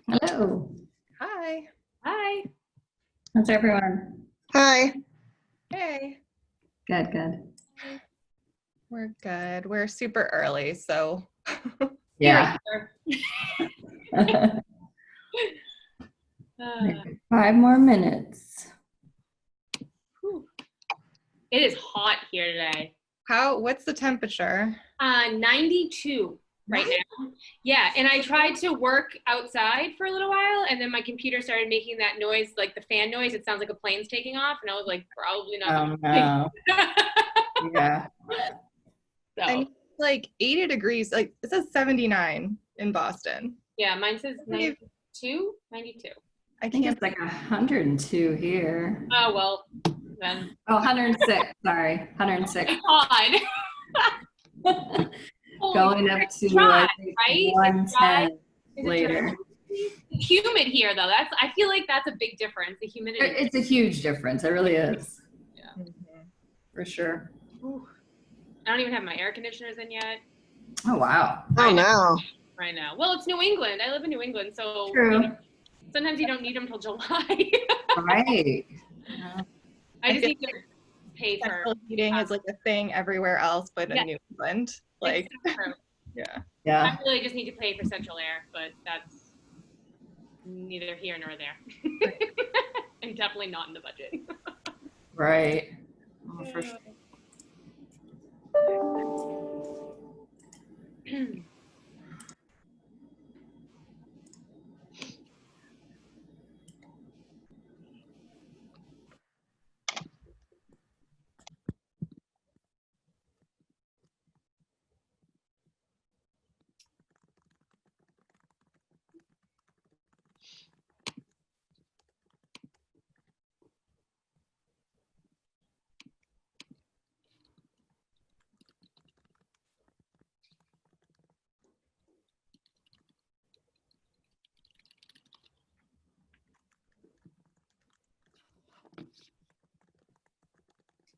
Hello. Hi. Hi. How's everyone? Hi. Hey. Good, good. We're good. We're super early, so. Yeah. 5 more minutes. It is hot here today. What's the temperature? 92 right now. Yeah, and I tried to work outside for a little while, and then my computer started making that noise, like the fan noise. It sounds like a plane's taking off, and I was like, probably not. Oh, no. Yeah. So, And like 80 degrees, like it says 79 in Boston. yeah, mine says 92. I think it's like 102 here. Oh, well, then. Oh, 106. Sorry, 106. God. Going up to dry, I think, right? 110 later. It's humid here, though. I feel like that's a big difference. The humidity. It's a huge difference. It really is. Yeah. For sure. Ooh. I don't even have my air conditioners in yet. Oh, wow. Oh, no. Right now. Well, it's New England. I live in New England, so True. Sometimes you don't need them till July. Right. I just need to pay for Central heating is like a thing everywhere else, but in New England. Like, Yeah. I really just need to pay for central air, but that's neither here nor there. And definitely not in the budget. Right. Oh, for sure.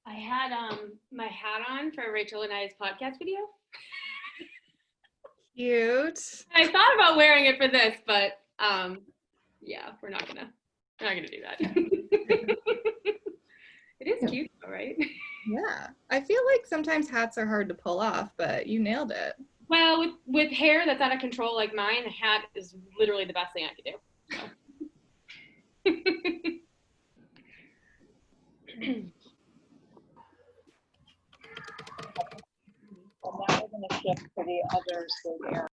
I had my hat on for Rachel and I's podcast video. cute. I thought about wearing it for this, but yeah, we're not gonna do that. It is cute though, right? Yeah. I feel like sometimes hats are hard to pull off, but you nailed it. Well, with hair that's out of control like mine, a hat is literally the best thing I could do. So. Well, now we're going to shift to the other Zoom area.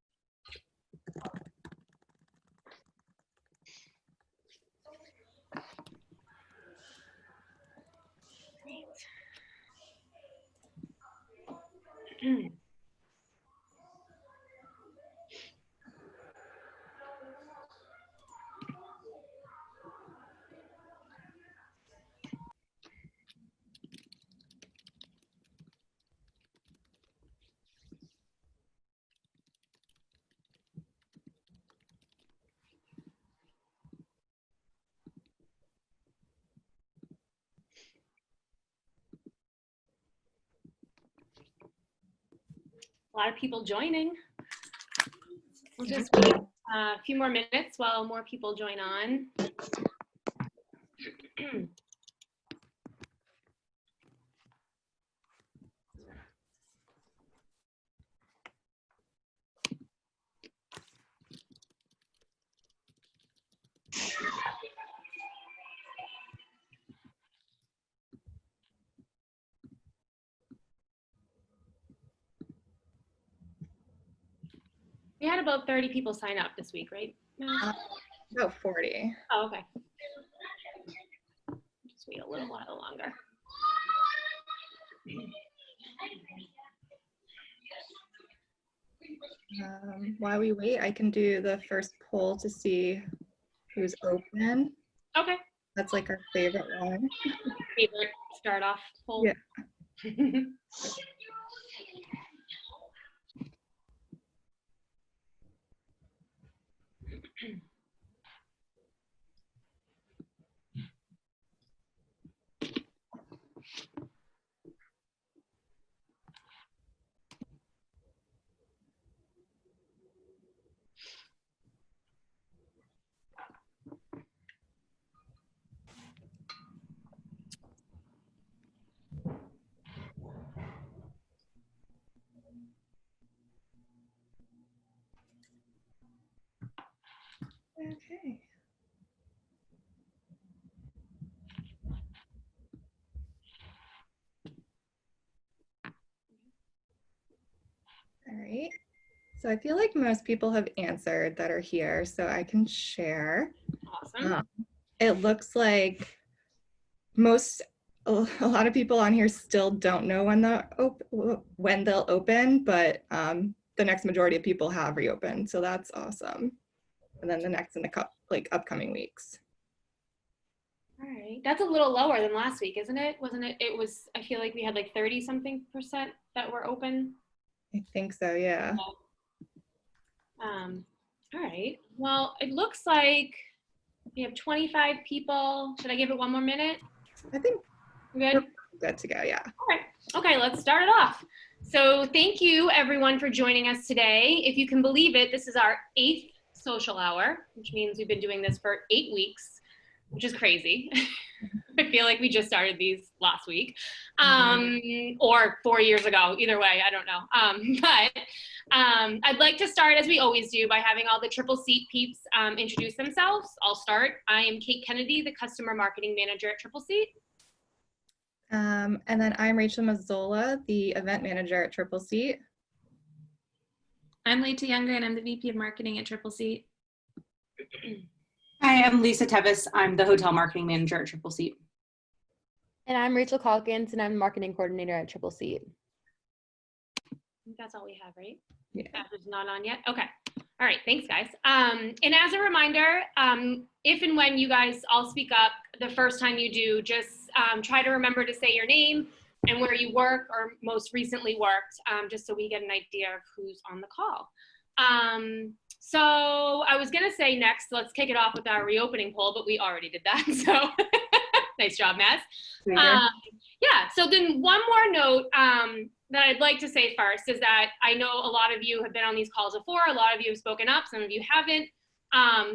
A lot of people joining. We'll just wait a few more minutes while more people join on. We had about 30 people sign up this week, right? About 40. Oh, okay. Just wait a little while longer. While we wait, I can do the first poll to see who's open. Okay. That's like our favorite one. Favorite start off poll. Yeah. Okay. All right. So I feel like most people have answered that are here, so I can share. Awesome. It looks like a lot of people on here still don't know when they'll open, but the next majority of people have reopened, so that's awesome. And then the next in the upcoming weeks. All right. That's a little lower than last week, isn't it? Wasn't it? It was, I feel like we had like 30-something% that were open. I think so, yeah. All right. Well, it looks like we have 25 people. Should I give it one more minute? I think We're good? we're good to go, yeah. Okay, let's start it off. So thank you everyone for joining us today. If you can believe it, this is our 8th social hour, which means we've been doing this for 8 weeks, which is crazy. I feel like we just started these last week, or 4 years ago. Either way, I don't know. But I'd like to start, as we always do, by having all the Triple Seat peeps introduce themselves. I'll start. I am Kate Kennedy, the Customer Marketing Manager at Triple Seat. And then I'm Rachel Mazzola, the Event Manager at Triple Seat. I'm Leita Younger, and I'm the VP of Marketing at Triple Seat. Hi, I'm Lisa Tevis. I'm the Hotel Marketing Manager at Triple Seat. And I'm Rachel Calkins, and I'm Marketing Coordinator at Triple Seat. I think that's all we have, right? Yeah. That's not on yet? Okay. All right, thanks guys. And as a reminder, if and when you guys all speak up, the first time you do, just try to remember to say your name and where you work or most recently worked, just so we get an idea of who's on the call. So I was gonna say next, let's kick it off with our reopening poll, but we already did that, so nice job, Maz. Yeah, so then one more note that I'd like to say first is that I know a lot of you have been on these calls before, a lot of you have spoken up, some of you haven't.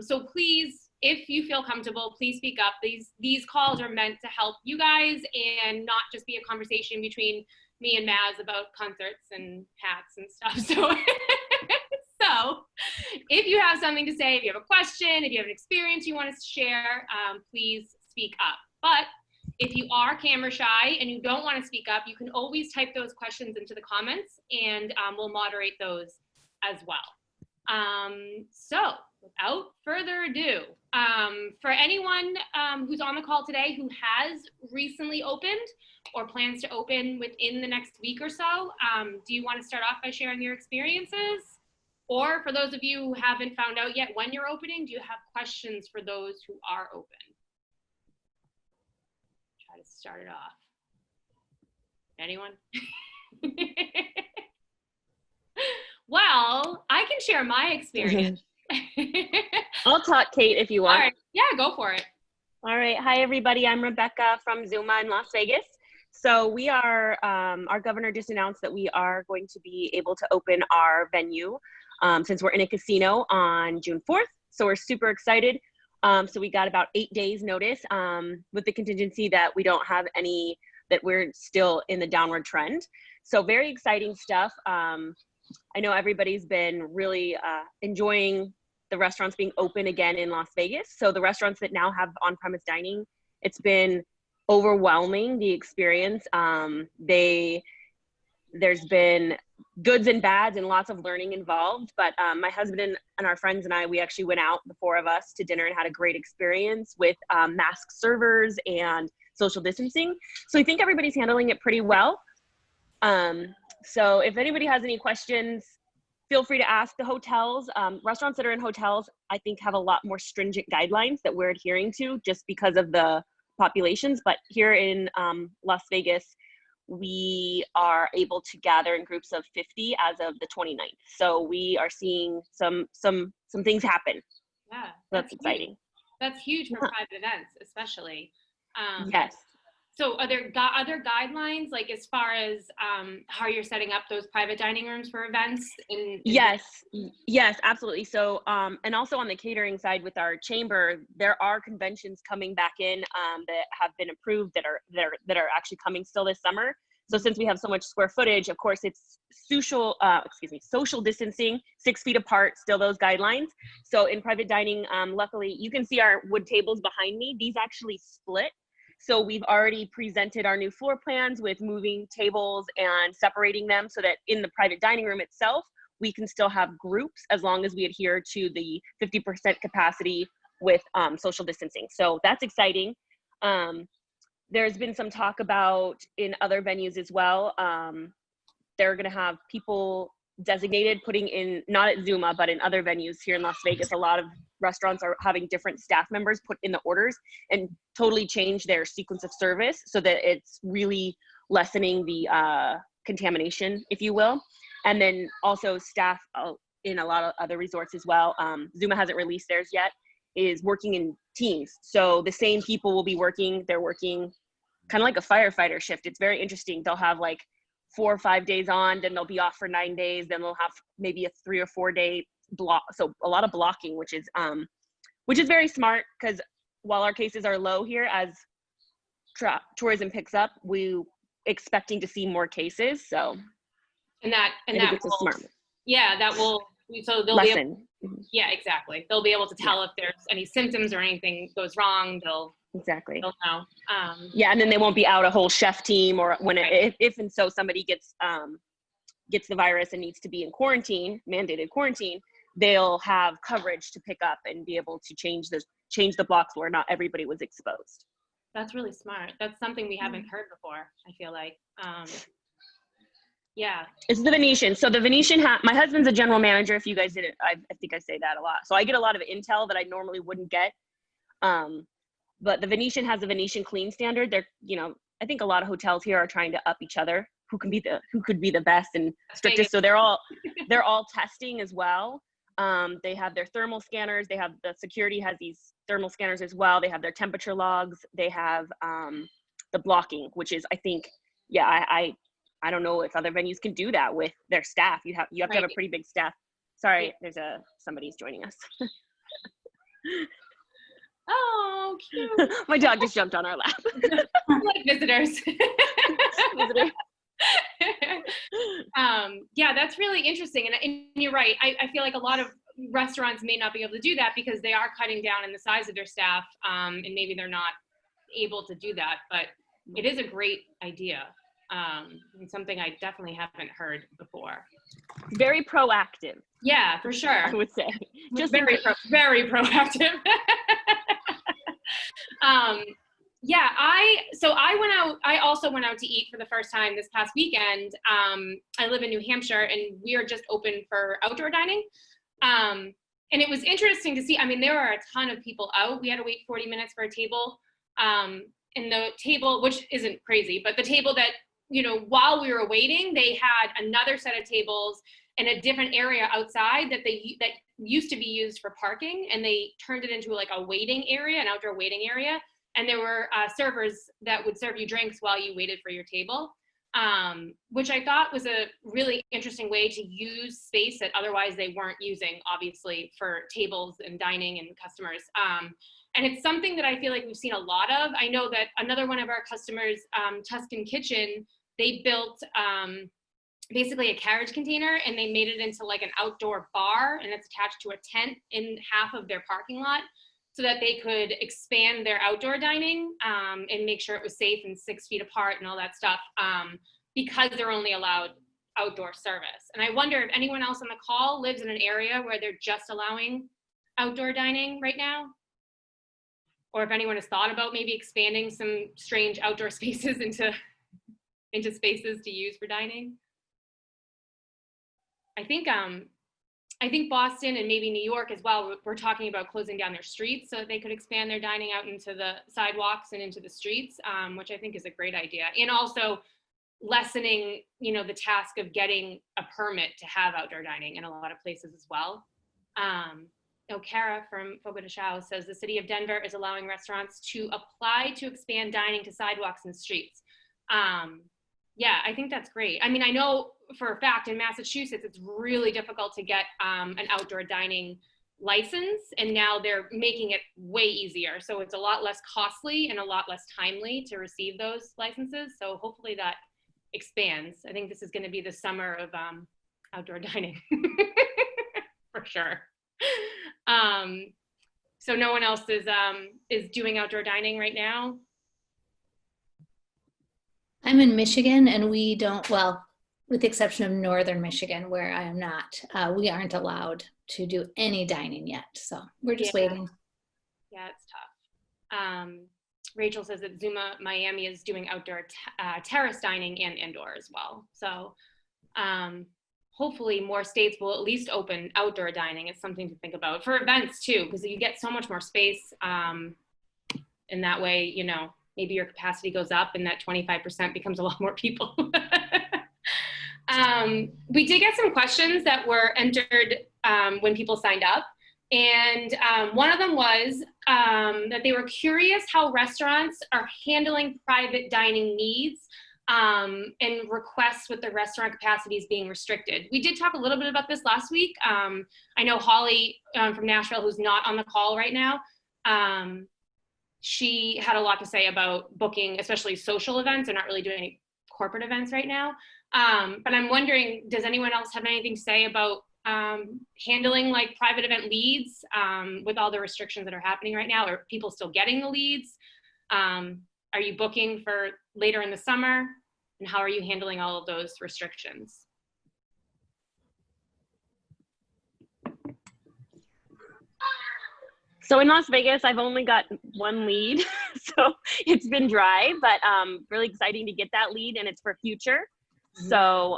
So please, if you feel comfortable, please speak up. These calls are meant to help you guys and not just be a conversation between me and Maz about concerts and hats and stuff. So if you have something to say, if you have a question, if you have an experience you want to share, please speak up. But if you are camera shy and you don't want to speak up, you can always type those questions into the comments and we'll moderate those as well. So without further ado, for anyone who's on the call today who has recently opened or plans to open within the next week or so, do you want to start off by sharing your experiences? Or for those of you who haven't found out yet when you're opening, do you have questions for those who are open? Try to start it off. Anyone? Well, I can share my experience. I'll talk, Kate, if you want. All right. Yeah, go for it. All right. Hi, everybody. I'm Rebecca from Zuma in Las Vegas. So we are, our governor just announced that we are going to be able to open our venue since we're in a casino on June 4th. So we're super excited. So we got about 8 days notice with the contingency that we don't have any, that we're still in the downward trend. So very exciting stuff. I know everybody's been really enjoying the restaurants being open again in Las Vegas. So the restaurants that now have on-premise dining, it's been overwhelming, the experience. There's been goods and bads and lots of learning involved, but my husband and our friends and I, we actually went out, the 4 of us, to dinner and had a great experience with masked servers and social distancing. So I think everybody's handling it pretty well. So if anybody has any questions, feel free to ask. The hotels, restaurants that are in hotels, I think have a lot more stringent guidelines that we're adhering to just because of the populations. But here in Las Vegas, we are able to gather in groups of 50 as of the 29th. So we are seeing some things happen. Yeah, that's exciting. Huge. That's huge for private events, especially. Yes. So are there other guidelines, like as far as how you're setting up those private dining rooms for events? Yes, absolutely. So, and also on the catering side with our chamber, there are conventions coming back in that have been approved that are actually coming still this summer. So since we have so much square footage, of course, it's social distancing, 6 feet apart, still those guidelines. So in private dining, luckily, you can see our wood tables behind me. These actually split. So we've already presented our new floor plans with moving tables and separating them so that in the private dining room itself, we can still have groups as long as we adhere to the 50% capacity with social distancing. So that's exciting. There's been some talk about in other venues as well. They're going to have people designated putting in, not at Zuma, but in other venues here in Las Vegas. A lot of restaurants are having different staff members put in the orders and totally change their sequence of service so that it's really lessening the contamination, if you will. And then also staff in a lot of other resorts as well. Zuma hasn't released theirs yet, is working in teams. So the same people will be working, they're working kind of like a firefighter shift. It's very interesting. They'll have like 4 or 5 days on, then they'll be off for 9 days, then they'll have maybe a 3 or 4 day block. So a lot of blocking, which is very smart, because while our cases are low here, as tourism picks up, we expecting to see more cases. So that it's a smart. Yeah, that will, so they'll lesson. be able, yeah, exactly. They'll be able to tell if there's any symptoms or anything goes wrong. They'll know. Yeah, and then they won't be out a whole chef team, or when if and so somebody gets the virus and needs to be in quarantine, mandated quarantine, they'll have coverage to pick up and be able to change the blocks where not everybody was exposed. That's really smart. That's something we haven't heard before, I feel like. Yeah. It's the Venetian. So the Venetian, my husband's a general manager. If you guys didn't, I think I say that a lot. So I get a lot of intel that I normally wouldn't get. But the Venetian has a Venetian clean standard. They're, I think a lot of hotels here are trying to up each other. Who could be the best and strictest. So they're all testing as well. They have their thermal scanners. They have the security has these thermal scanners as well. They have their temperature logs. They have the blocking, which is, I think, I don't know if other venues can do that with their staff. You have to have a pretty big staff. Sorry, there's somebody's joining us. Oh, cute. My dog just jumped on our lap. Like visitors. Yeah, that's really interesting. And you're right. I feel like a lot of restaurants may not be able to do that because they are cutting down in the size of their staff, and maybe they're not able to do that. But it is a great idea, and something I definitely haven't heard before. Very proactive. Yeah, for sure. I would say. Just very proactive. Yeah, I also went out to eat for the first time this past weekend. I live in New Hampshire and we are just open for outdoor dining. And it was interesting to see, there are a ton of people out. We had to wait 40 minutes for a table. And the table, which isn't crazy, but the table that, while we were waiting, they had another set of tables in a different area outside that used to be used for parking, and they turned it into like a waiting area, an outdoor waiting area. And there were servers that would serve you drinks while you waited for your table, which I thought was a really interesting way to use space that otherwise they weren't using, obviously, for tables and dining and customers. And it's something that I feel like we've seen a lot of. I know that another one of our customers, Tuscan Kitchen, they built basically a carriage container and they made it into like an outdoor bar, and it's attached to a tent in half of their parking lot so that they could expand their outdoor dining and make sure it was safe and 6 feet apart and all that stuff, because they're only allowed outdoor service. And I wonder if anyone else on the call lives in an area where they're just allowing outdoor dining right now, or if anyone has thought about maybe expanding some strange outdoor spaces into spaces to use for dining. I think Boston and maybe New York as well, we're talking about closing down their streets so that they could expand their dining out into the sidewalks and into the streets, which I think is a great idea. And also lessening, the task of getting a permit to have outdoor dining in a lot of places as well. Kara from Fogo de Chao says the city of Denver is allowing restaurants to apply to expand dining to sidewalks and streets. Yeah, I think that's great. I know for a fact in Massachusetts, it's really difficult to get an outdoor dining license, and now they're making it way easier. So it's a lot less costly and a lot less timely to receive those licenses. So hopefully that expands. I think this is going to be the summer of outdoor dining for sure. So no one else is doing outdoor dining right now. I'm in Michigan, and we don't, well, with the exception of northern Michigan, where I am not, we aren't allowed to do any dining yet. So we're just waiting. Yeah, it's tough. Rachel says that Zuma Miami is doing outdoor terrace dining and indoor as well. So hopefully more states will at least open outdoor dining. It's something to think about for events too, because you get so much more space. In that way, you know, maybe your capacity goes up and that 25% becomes a lot more people. We did get some questions that were entered when people signed up. And one of them was that they were curious how restaurants are handling private dining needs and requests with the restaurant capacities being restricted. We did talk a little bit about this last week. I know Holly from Nashville, who's not on the call right now, she had a lot to say about booking, especially social events. They're not really doing any corporate events right now. But I'm wondering, does anyone else have anything to say about handling like private event leads with all the restrictions that are happening right now? Are people still getting the leads? Are you booking for later in the summer? And how are you handling all of those restrictions? So in Las Vegas, I've only got one lead, so it's been dry, but really exciting to get that lead, and it's for future. So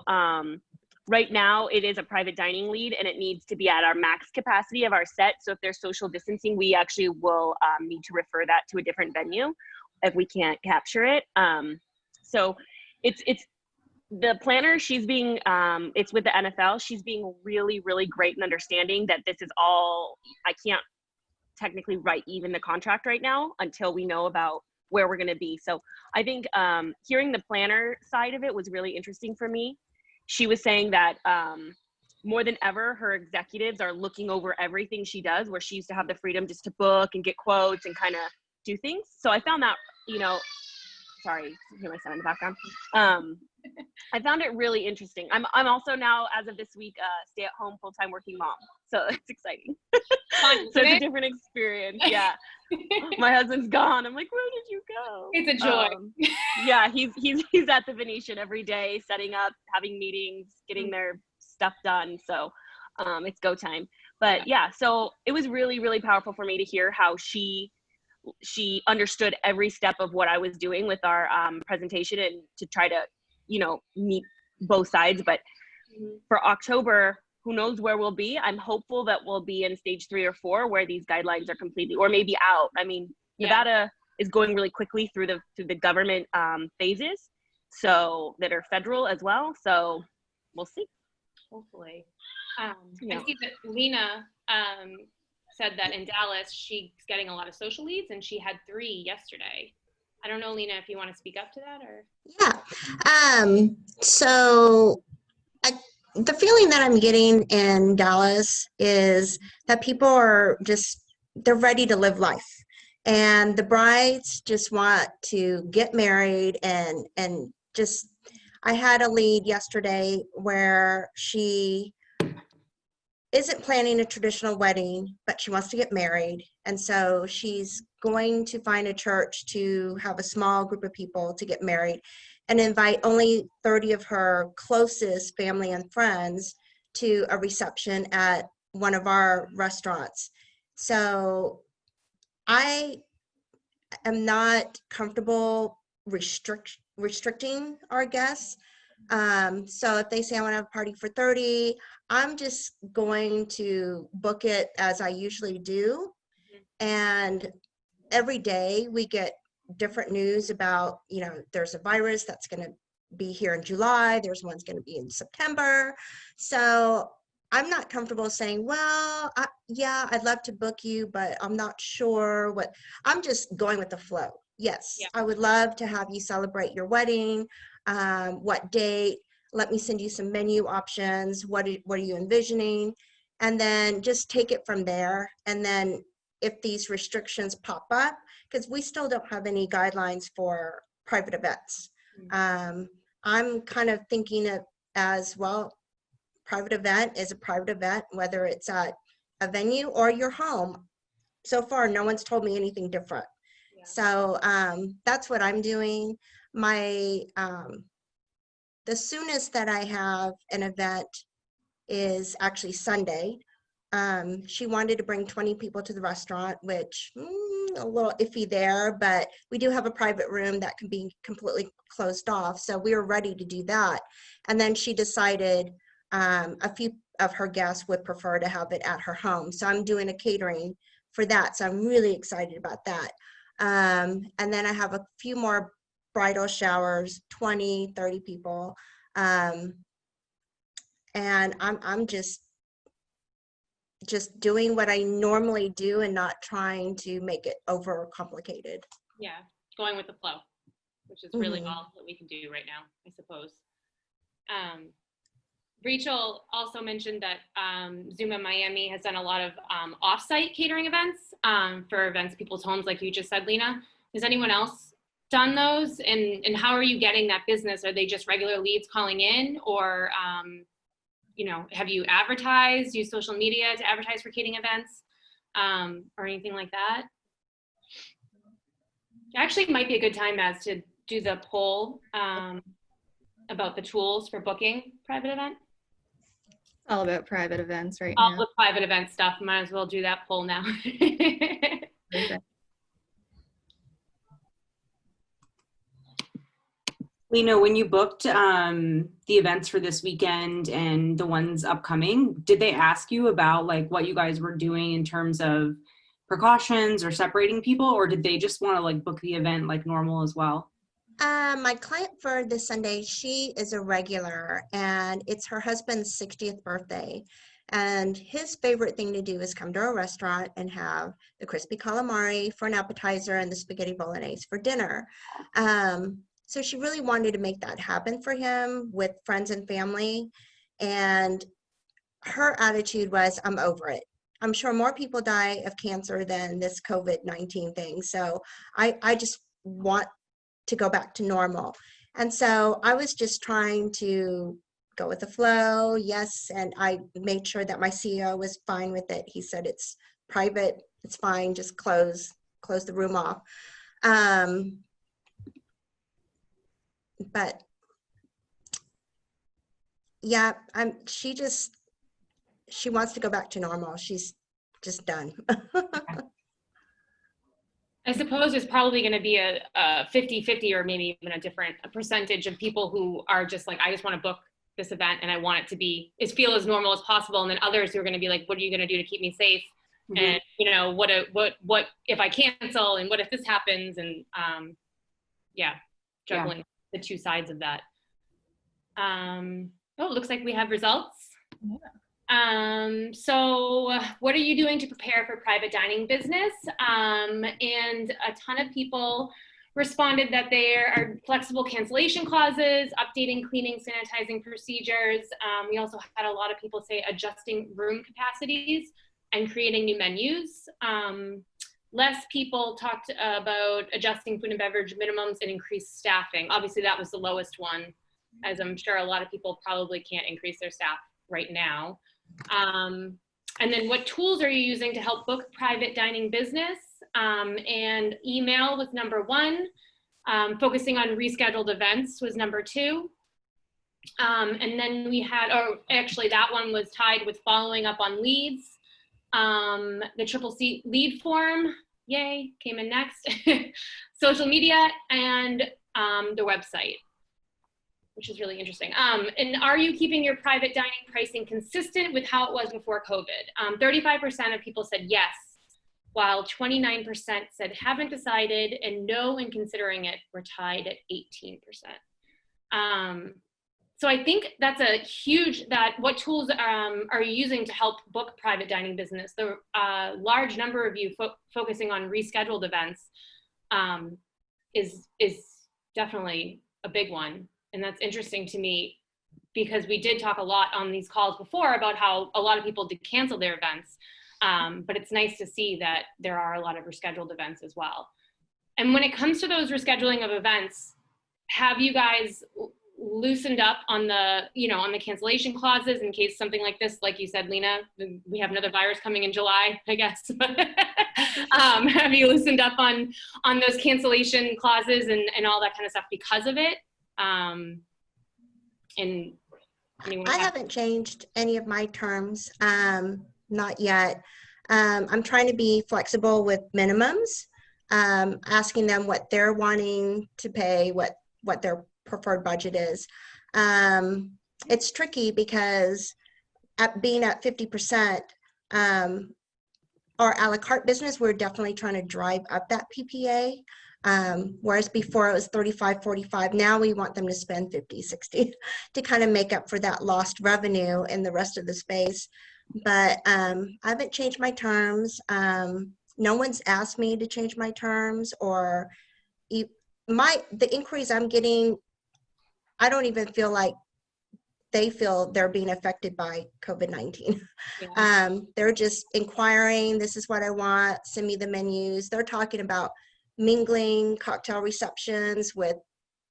right now it is a private dining lead, and it needs to be at our max capacity of our set. So if there's social distancing, we actually will need to refer that to a different venue if we can't capture it. So it's the planner, she's being, it's with the NFL, she's being really, really great and understanding that this is all, I can't technically write even the contract right now until we know about where we're going to be. So I think hearing the planner side of it was really interesting for me. She was saying that more than ever, her executives are looking over everything she does, where she used to have the freedom just to book and get quotes and kind of do things. So I found that, you know, sorry, I hear my son in the background. I found it really interesting. I'm also now, as of this week, stay-at-home full-time working mom. So it's exciting. Fun, so it's a different experience. Yeah. My husband's gone. I'm like, where did you go? It's a joy. Yeah, he's at the Venetian every day, setting up, having meetings, getting their stuff done. So it's go time. But yeah, so it was really, really powerful for me to hear how she understood every step of what I was doing with our presentation, and to try to, you know, meet both sides. But for October, who knows where we'll be. I'm hopeful that we'll be in stage 3 or 4 where these guidelines are completely, or maybe out. I mean, Nevada is going really quickly through the government phases, so that are federal as well. So we'll see. Hopefully. I see that Lena said that in Dallas, she's getting a lot of social leads, and she had 3 yesterday. I don't know, Lena, if you want to speak up to that or. Yeah. So the feeling that I'm getting in Dallas is that people are they're ready to live life. And the brides just want to get married and just, I had a lead yesterday where she isn't planning a traditional wedding, but she wants to get married. And so she's going to find a church to have a small group of people to get married, and invite only 30 of her closest family and friends to a reception at one of our restaurants. So I am not comfortable restricting our guests. So if they say I want to have a party for 30, I'm just going to book it as I usually do. And every day we get different news about, you know, there's a virus that's going to be here in July, there's one's going to be in September. So I'm not comfortable saying, well, yeah, I'd love to book you, but I'm not sure what. I'm just going with the flow. Yes, I would love to have you celebrate your wedding. What date? Let me send you some menu options. What are you envisioning? And then just take it from there. And then if these restrictions pop up, because we still don't have any guidelines for private events. I'm I'm kind of thinking of as well, private event is a private event, whether it's at a venue or your home. So far, no one's told me anything different. Yeah. So that's what I'm doing. My the soonest that I have an event is actually Sunday. She wanted to bring 20 people to the restaurant, which a little iffy there, but we do have a private room that can be completely closed off. So we were ready to do that. And then she decided a few of her guests would prefer to have it at her home. So I'm doing a catering for that. So I'm really excited about that. And then I have a few more bridal showers, 20, 30 people. And I'm just doing what I normally do and not trying to make it over complicated. Yeah, going with the flow, which is really all that we can do right now, I suppose. Rachel also mentioned that Zuma Miami has done a lot of off-site catering events for events, people's homes, like you just said, Lena. Has anyone else done those? And how are you getting that business? Are they just regular leads calling in, or you know, have you advertised, use social media to advertise for catering events, or anything like that? Actually, it might be a good time as to do the poll about the tools for booking private event. All about private events right All now. the private event stuff. Might as well do that poll now. Lena, when you booked the events for this weekend and the ones upcoming, did they ask you about like what you guys were doing in terms of precautions or separating people, or did they just want to like book the event like normal as well? My client for this Sunday, she is a regular, and it's her husband's 60th birthday. And his favorite thing to do is come to a restaurant and have the crispy calamari for an appetizer and the spaghetti bolognese for dinner. So she really wanted to make that happen for him with friends and family. And her attitude was, I'm over it. I'm sure more people die of cancer than this COVID-19 thing. So I just want to go back to normal. And so I was just trying to go with the flow. Yes. And I made sure that my CEO was fine with it. He said, it's private, it's fine, just close the room off. But yeah, she wants to go back to normal. She's just done. I suppose there's probably going to be a 50-50 or maybe even a different percentage of people who are just like, I just want to book this event and I want it to be feel as normal as possible. And then others who are going to be like, what are you going to do to keep me safe? And you know, what if I cancel, and what if this happens? And juggling the two sides of that. Oh, it looks like we have results. So what are you doing to prepare for private dining business? And a ton of people responded that there are flexible cancellation clauses, updating cleaning, sanitizing procedures. We also had a lot of people say adjusting room capacities and creating new menus. Less people talked about adjusting food and beverage minimums and increased staffing. Obviously that was the lowest one, as I'm sure a lot of people probably can't increase their staff right now. And then what tools are you using to help book private dining business? And email was number 1. Focusing on rescheduled events was number 2. And then we had, actually that one was tied with following up on leads. The Triple C lead form, yay, came in next. Social media and the website, which is really interesting. And are you keeping your private dining pricing consistent with how it was before COVID? 35% of people said yes, while 29% said haven't decided, and no and considering it were tied at 18%. So I think that's a huge, what tools are you using to help book private dining business? The large number of you focusing on rescheduled events is definitely a big one. And that's interesting to me because we did talk a lot on these calls before about how a lot of people did cancel their events. But it's nice to see that there are a lot of rescheduled events as well. And when it comes to those rescheduling of events, have you guys loosened up on the, on the cancellation clauses in case something like this, like you said, Lena, we have another virus coming in July, I guess. Have you loosened up on those cancellation clauses and all that kind of stuff because of it? And I haven't changed any of my terms, not yet. I'm trying to be flexible with minimums, asking them what they're wanting to pay, what their preferred budget is. It's tricky because being at 50%, our a la carte business, we're definitely trying to drive up that PPA. Whereas before it was 35, 45. Now we want them to spend 50, 60 to kind of make up for that lost revenue in the rest of the space. But I haven't changed my terms. No one's asked me to change my terms, or the inquiries I'm getting, I don't even feel like they feel they're being affected by COVID-19. Yeah. They're just inquiring, this is what I want, send me the menus. They're talking about mingling cocktail receptions with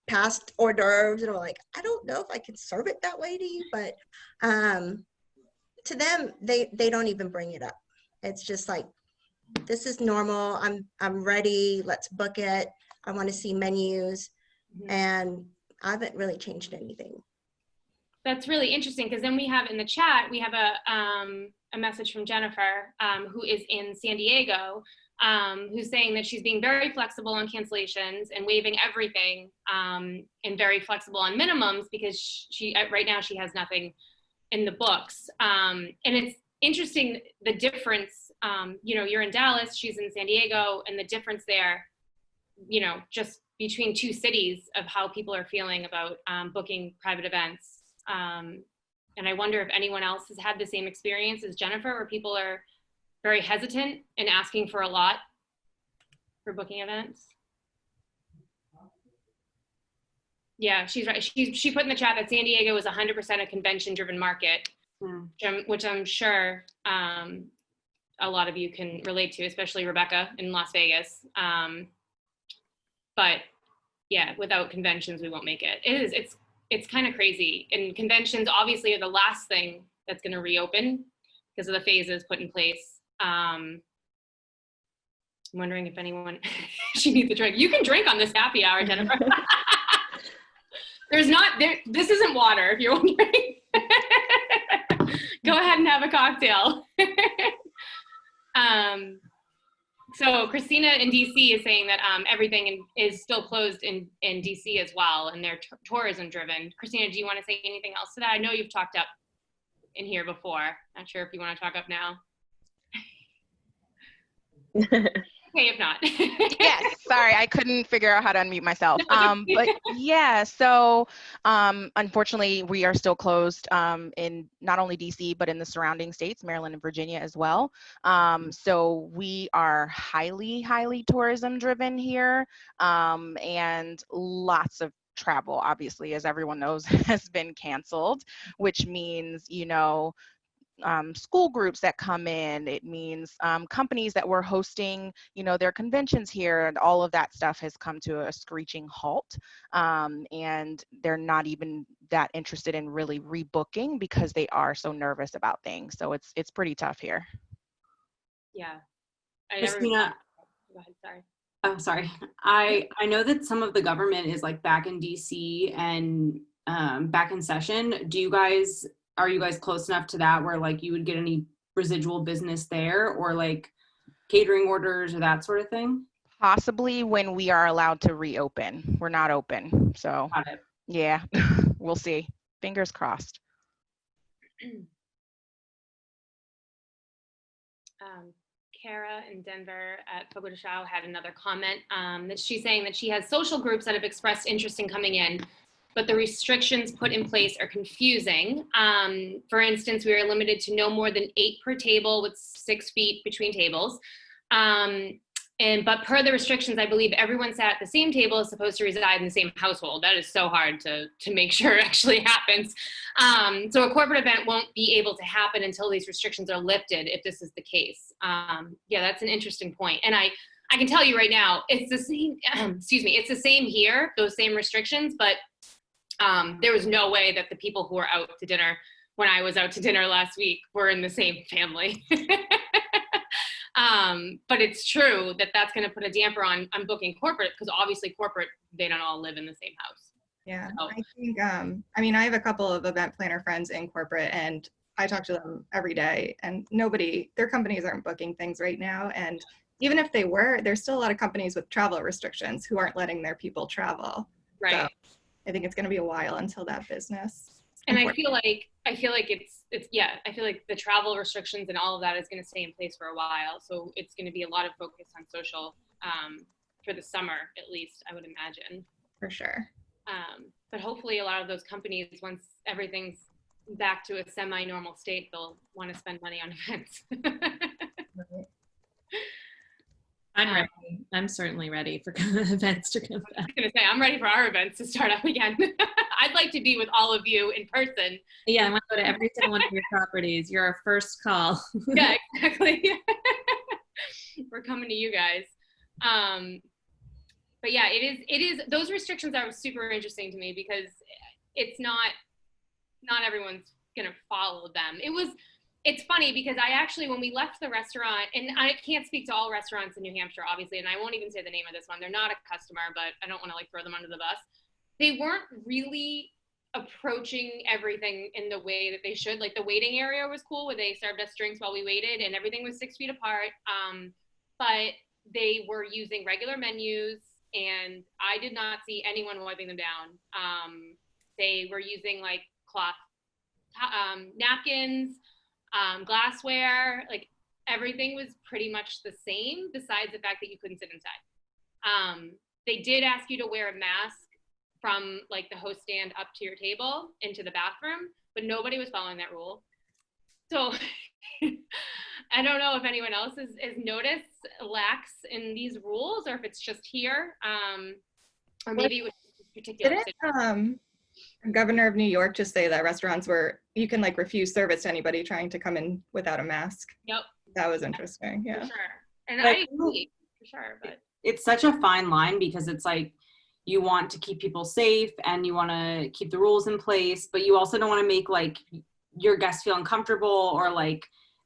past hors d'oeuvres, and I'm like, I don't know if I can serve it that way to you, but to them, they don't even bring it up. It's just like, this is normal, I'm ready, let's book it, I want to see menus. And I haven't really changed anything. That's really interesting, because then we have in the chat, we have a message from Jennifer, who is in San Diego, who's saying that she's being very flexible on cancellations and waiving everything, and very flexible on minimums because she right now she has nothing in the books. And it's interesting, the difference, you're in Dallas, she's in San Diego, and the difference there, just between two cities of how people are feeling about booking private events. And I wonder if anyone else has had the same experience as Jennifer, where people are very hesitant and asking for a lot for booking events. Yeah, she's right. She put in the chat that San Diego is 100% a convention-driven market, which I'm sure a lot of you can relate to, especially Rebecca in Las Vegas. But yeah, without conventions, we won't make it. It's kind of crazy. And conventions obviously are the last thing that's going to reopen because of the phases put in place. I'm wondering if anyone, she needs a drink. You can drink on this happy hour, Jennifer. This isn't water if you're wondering. Go ahead and have a cocktail. So Christina in DC is saying that everything is still closed in DC as well, and they're tourism driven. Christina, do you want to say anything else to that? I know you've talked up in here before. Not sure if you want to talk up now. Okay, if not. Yes, sorry, I couldn't figure out how to unmute myself. But yeah, so unfortunately, we are still closed in not only DC, but in the surrounding states, Maryland and Virginia as well. So we are highly, highly tourism driven here, and lots of travel, obviously, as everyone knows, has been canceled, which means, school groups that come in, it means companies that were hosting, their conventions here, and all of that stuff has come to a screeching halt. And they're not even that interested in really rebooking because they are so nervous about things. So it's pretty tough here. Yeah. Christina, go ahead, sorry. Oh, sorry. I know that some of the government is like back in DC and back in session. Are you guys close enough to that where like you would get any residual business there, or like catering orders or that sort of thing? Possibly when we are allowed to reopen. We're not open. So Got it. Yeah, we'll see. Fingers crossed. Kara in Denver at Fogo de Chao had another comment that she's saying that she has social groups that have expressed interest in coming in, but the restrictions put in place are confusing. For instance, we are limited to no more than 8 per table with 6 feet between tables. But per the restrictions, I believe everyone sat at the same table is supposed to reside in the same household. That is so hard to make sure it actually happens. So a corporate event won't be able to happen until these restrictions are lifted, if this is the case. Yeah, that's an interesting point. And I can tell you right now, it's the same, excuse me, it's the same here, those same restrictions, but There was no way that the people who were out to dinner when I was out to dinner last week were in the same family. But it's true that that's going to put a damper on booking corporate, because obviously corporate, they don't all live in the same house. Yeah, So, I think, I mean, I have a couple of event planner friends in corporate, and I talk to them every day, and their companies aren't booking things right now. And even if they were, there's still a lot of companies with travel restrictions who aren't letting their people travel. right. So I think it's going to be a while until that business. And I feel like it's yeah, I feel like the travel restrictions and all of that is going to stay in place for a while. So it's going to be a lot of focus on social for the summer, at least, I would imagine. For sure. But hopefully a lot of those companies, once everything's back to a semi-normal state, they'll want to spend money on events. I'm ready. I'm certainly ready for events to come back. I was going to say, I'm ready for our events to start up again. I'd like to be with all of you in person. Yeah, I want to go to every single one of your properties. You're our first call. Yeah, exactly. We're coming to you guys. But yeah, it is, those restrictions are super interesting to me, because it's not everyone's going to follow them. It's funny because I actually, when we left the restaurant, and I can't speak to all restaurants in New Hampshire, obviously, and I won't even say the name of this one. They're not a customer, but I don't want to throw them under the bus. They weren't really approaching everything in the way that they should. Like, the waiting area was cool, where they served us drinks while we waited, and everything was 6 feet apart. But they were using regular menus, and I did not see anyone wiping them down. They were using cloth napkins, glassware, everything was pretty much the same, besides the fact that you couldn't sit inside. They did ask you to wear a mask from the host stand up to your table into the bathroom, but nobody was following that rule. So I don't know if anyone else has noticed lax in these rules, or if it's just here, or maybe it was particular. Didn't Governor of New York just say that restaurants you can refuse service to anybody trying to come in without a mask? Yep. That was interesting. Yeah. For sure. And But I agree, for sure. But it's such a fine line, because it's you want to keep people safe and you want to keep the rules in place, but you also don't want to make your guests feel uncomfortable, or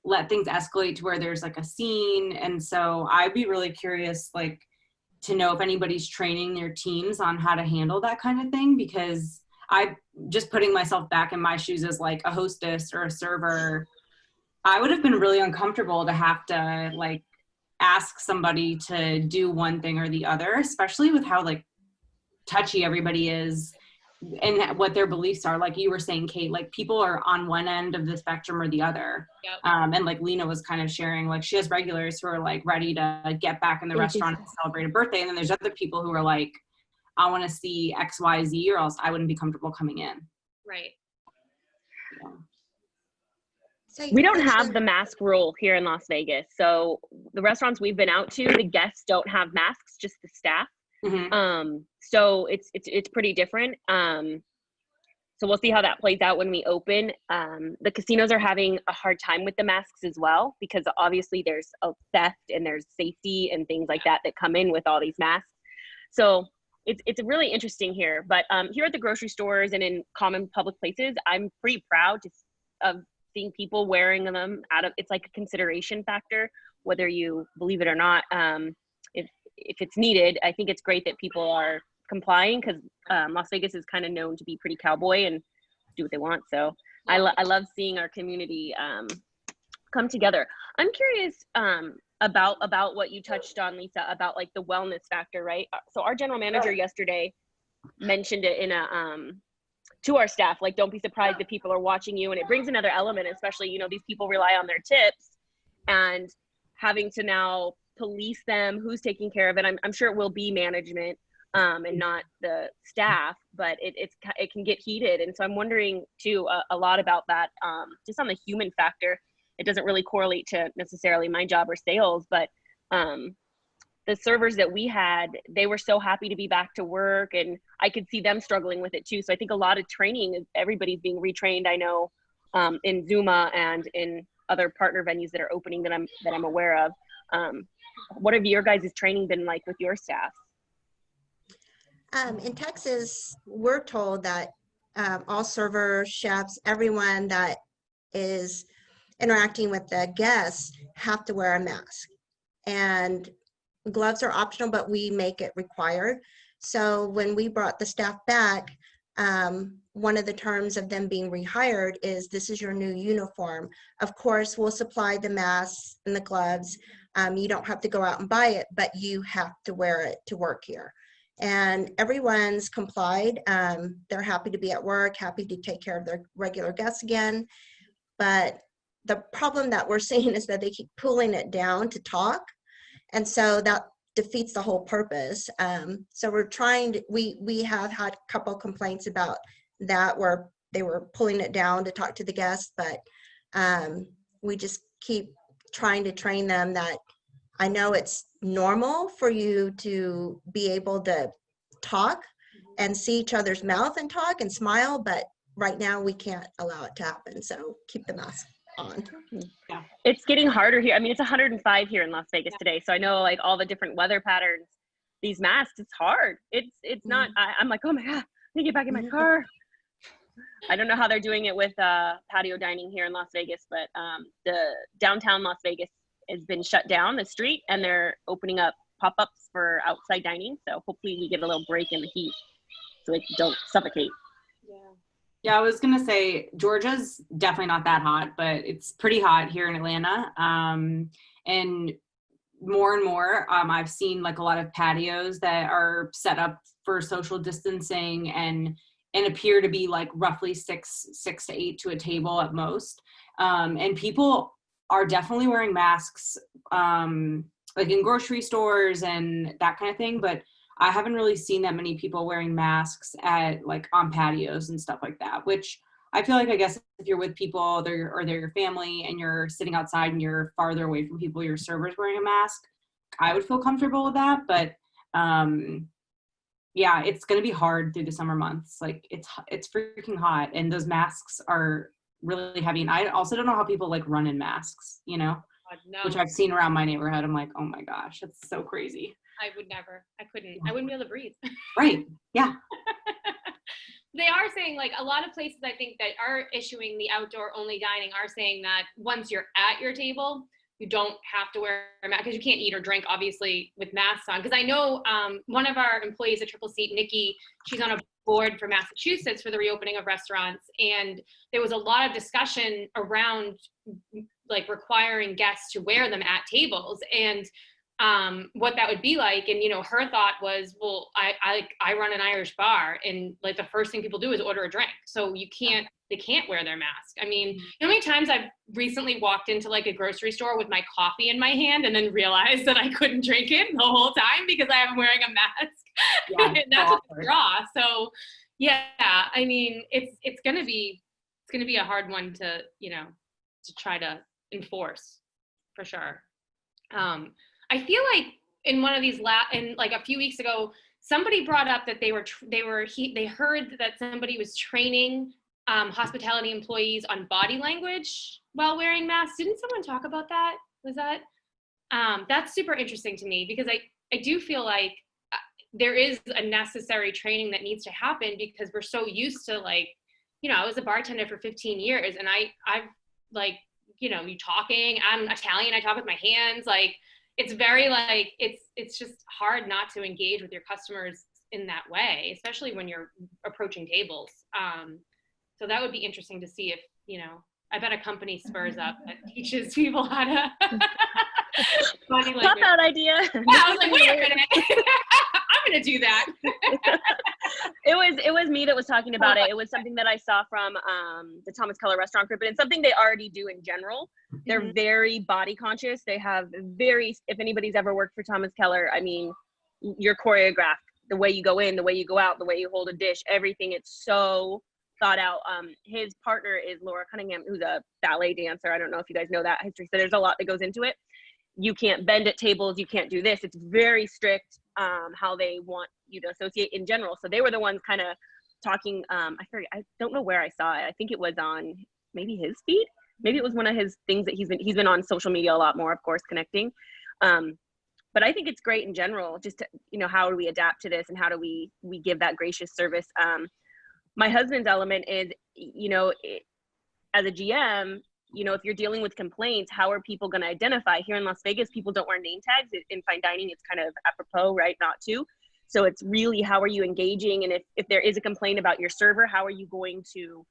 let things escalate to where there's a scene. And so I'd be really curious to know if anybody's training their teams on how to handle that kind of thing, because I just putting myself back in my shoes as a hostess or a server, I would have been really uncomfortable to have to ask somebody to do one thing or the other, especially with how touchy everybody is and what their beliefs are. Like you were saying, Kate, people are on one end of the spectrum or the other. Yep. And Lena was kind of sharing, she has regulars who are ready to get back in the restaurant and celebrate a birthday. And then there's other people who are I want to see X, Y, Z, or else I wouldn't be comfortable coming in. right. Yeah. So We don't have the mask rule here in Las Vegas. So the restaurants we've been out to, the guests don't have masks, just the staff. Mm-hmm. So it's pretty different. So we'll see how that plays out when we open. The casinos are having a hard time with the masks as well, because obviously there's a theft and there's safety and things like that come in with all these masks. So it's really interesting here. But here at the grocery stores and in common public places, I'm pretty proud of seeing people wearing them it's like a consideration factor, whether you believe it or not. If it's needed, I think it's great that people are complying, because Las Vegas is kind of known to be pretty cowboy and do what they want. So I love seeing our community come together. I'm curious about what you touched on, Lisa, about the wellness factor, right? So our general manager yesterday mentioned it in to our staff, don't be surprised if people are watching you. And it brings another element, especially, these people rely on their tips, and having to now police them, who's taking care of it. I'm sure it will be management and not the staff, but it can get heated. And so I'm wondering too a lot about that, just on the human factor. It doesn't really correlate to necessarily my job or sales, but the servers that we had, they were so happy to be back to work, and I could see them struggling with it too. So I think a lot of training, everybody's being retrained, I know, in Zuma and in other partner venues that are opening that I'm aware of. What have your guys' training been like with your staff? In Texas, we're told that all servers, chefs, everyone that is interacting with the guests have to wear a mask. And gloves are optional, but we make it required. So when we brought the staff back, one of the terms of them being rehired is this is your new uniform. Of course, we'll supply the masks and the gloves. You don't have to go out and buy it, but you have to wear it to work here. And everyone's complied. They're happy to be at work, happy to take care of their regular guests again. But the problem that we're seeing is that they keep pulling it down to talk. And so that defeats the whole purpose. So we're trying to, we have had a couple complaints about that where they were pulling it down to talk to the guests, but we just keep trying to train them that I know it's normal for you to be able to talk and see each other's mouth and talk and smile, but right now we can't allow it to happen. So keep the mask on. Yeah. It's getting harder here. I mean, it's 105 here in Las Vegas today. So I know like all the different weather patterns, these masks, it's hard. It's not, I'm like, oh my God, let me get back in my car. I don't know how they're doing it with patio dining here in Las Vegas, but the downtown Las Vegas has been shut down, the street, and they're opening up pop-ups for outside dining. So hopefully we get a little break in the heat so they don't suffocate. Yeah, I was gonna say Georgia's definitely not that hot, but it's pretty hot here in Atlanta. And more, I've seen like a lot of patios that are set up for social distancing and appear to be like roughly six to 8 to a table at most. And people are definitely wearing masks, like in grocery stores and that kind of thing. But I haven't really seen that many people wearing masks at like on patios and stuff like that, which I feel like, I guess if you're with people they're your family and you're sitting outside and you're farther away from people, your server's wearing a mask, I would feel comfortable with that. But yeah, it's going to be hard through the summer months. Like it's freaking hot and those masks are really heavy. And I also don't know how people like run in masks, you know, which I've seen around my neighborhood. I'm like, oh my gosh, that's so crazy. I would never. I couldn't. I wouldn't be able to breathe. Right. Yeah. They are saying like a lot of places I think that are issuing the outdoor only dining are saying that once you're at your table, you don't have to wear a mask because you can't eat or drink obviously with masks on. Because I know one of our employees at Triple Seat, Nikki, she's on a board for Massachusetts for the reopening of restaurants. And there was a lot of discussion around like requiring guests to wear them at tables and what that would be like. And, you know, her thought was, well, I run an Irish bar and like the first thing people do is order a drink. So they can't wear their mask. I mean, you know how many times I've recently walked into like a grocery store with my coffee in my hand and then realized that I couldn't drink it the whole time because I am wearing a mask. Yeah, and that's what the draw. So yeah, I mean, it's gonna be a hard one to, you know, to try to enforce for sure. I feel like in one of these like a few weeks ago, somebody brought up that they heard that somebody was training hospitality employees on body language while wearing masks. Didn't someone talk about that? Was that? That's super interesting to me because I do feel like there is a necessary training that needs to happen because we're so used to like, you know, I was a bartender for 15 years and I've like, you know, you talking, I'm Italian, I talk with my hands, like, it's very like, it's just hard not to engage with your customers in that way, especially when you're approaching tables. So that would be interesting to see if, you know, I bet a company spurs up that teaches people how to body language. Not that idea. Yeah, I was like, wait a minute. I'm gonna do that. It was me that was talking about it. It was something that I saw from the Thomas Keller restaurant group, and it's something they already do in general. They're very body conscious. They have if anybody's ever worked for Thomas Keller, I mean, you're choreographed. The way you go in, the way you go out, the way you hold a dish, everything. It's so thought out. His partner is Laura Cunningham, who's a ballet dancer. I don't know if you guys know that history. So there's a lot that goes into it. You can't bend at tables. You can't do this. It's very strict how they want you to associate in general. So they were the ones kind of talking. I don't know where I saw it. I think it was on maybe his feed. Maybe it was one of his things that he's been on social media a lot more, of course, connecting. But I think it's great in general, just to, you know, how do we adapt to this and how do we give that gracious service? my husband's element is, as a GM, if you're dealing with complaints, how are people going to identify? Here in Las Vegas, people don't wear name tags. In fine dining, it's kind of apropos, right, not to. So it's really, how are you engaging? And if there is a complaint about your server, how are you going to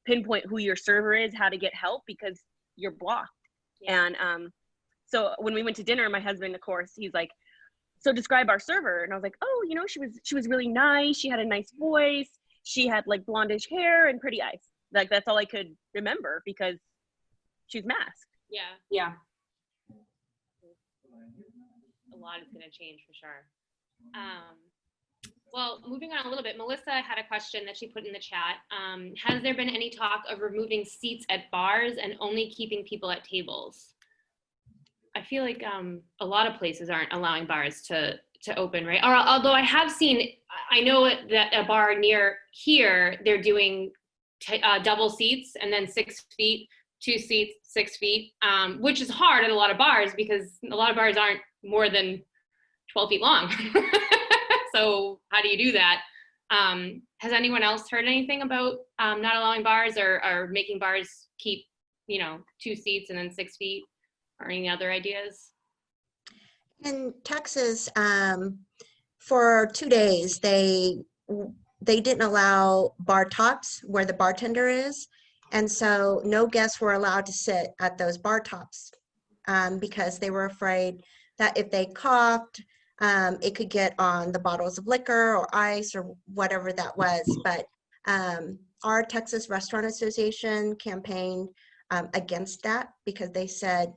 pinpoint who your server is, how to get help, because you're blocked. Yeah. And so when we went to dinner, my husband, of course, he's like, so describe our server. And I was like, oh, she was really nice. She had a nice voice. She had like blondish hair and pretty eyes. Like, that's all I could remember because she's masked. Yeah. Yeah. A lot is going to change for sure. Well, moving on a little bit, Melissa had a question that she put in the chat. Has there been any talk of removing seats at bars and only keeping people at tables? I feel like a lot of places aren't allowing bars to open, right? Or although I have seen, I know that a bar near here, they're doing double seats and then 6 feet, 2 seats, 6 feet, which is hard at a lot of bars because a lot of bars aren't more than 12 feet long. So how do you do that? Has anyone else heard anything about not allowing bars or making bars keep, 2 seats and then 6 feet, or any other ideas? In Texas, for 2 days, they didn't allow bar tops where the bartender is. And so no guests were allowed to sit at those bar tops because they were afraid that if they coughed, it could get on the bottles of liquor or ice or whatever that was. But our Texas Restaurant Association campaigned against that because they said,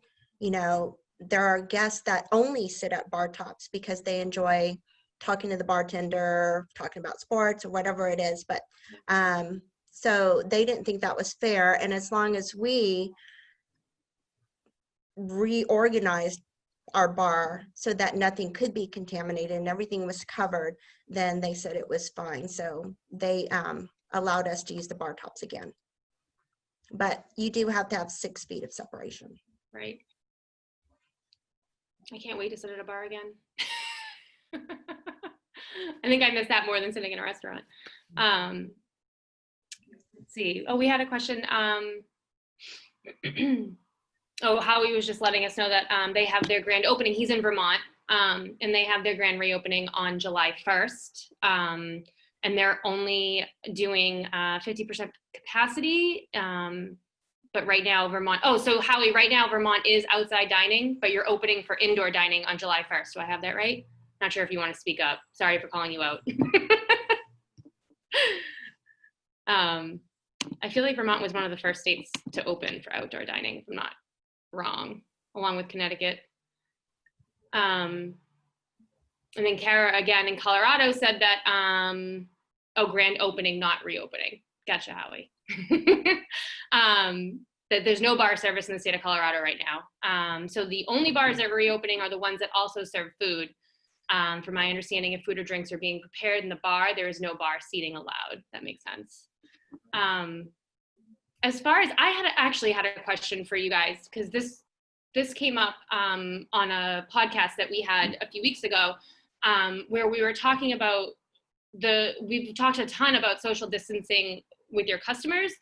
there are guests that only sit at bar tops because they enjoy talking to the bartender, talking about sports or whatever it is. But so they didn't think that was fair. And as long as we reorganized our bar so that nothing could be contaminated and everything was covered, then they said it was fine. So they allowed us to use the bar tops again. But you do have to have 6 feet of separation. Right. I can't wait to sit at a bar again. I think I miss that more than sitting in a restaurant. Let's see. Oh, we had a question. Howie was just letting us know that they have their grand opening. He's in Vermont, and they have their grand reopening on July 1st. And they're only doing 50% capacity. But right now, Vermont, so Howie, right now, Vermont is outside dining, but you're opening for indoor dining on July 1st. Do I have that right? Not sure if you want to speak up. Sorry for calling you out. I feel like Vermont was one of the first states to open for outdoor dining, if I'm not wrong, along with Connecticut. And then Kara, again, in Colorado said that, grand opening, not reopening. Gotcha, Howie. That there's no bar service in the state of Colorado right now. So the only bars that are reopening are the ones that also serve food. From my understanding, if food or drinks are being prepared in the bar, there is no bar seating allowed. That makes sense. As far as actually had a question for you guys, because this came up on a podcast that we had a few weeks ago, where we were talking about we've talked a ton about social distancing with your customers.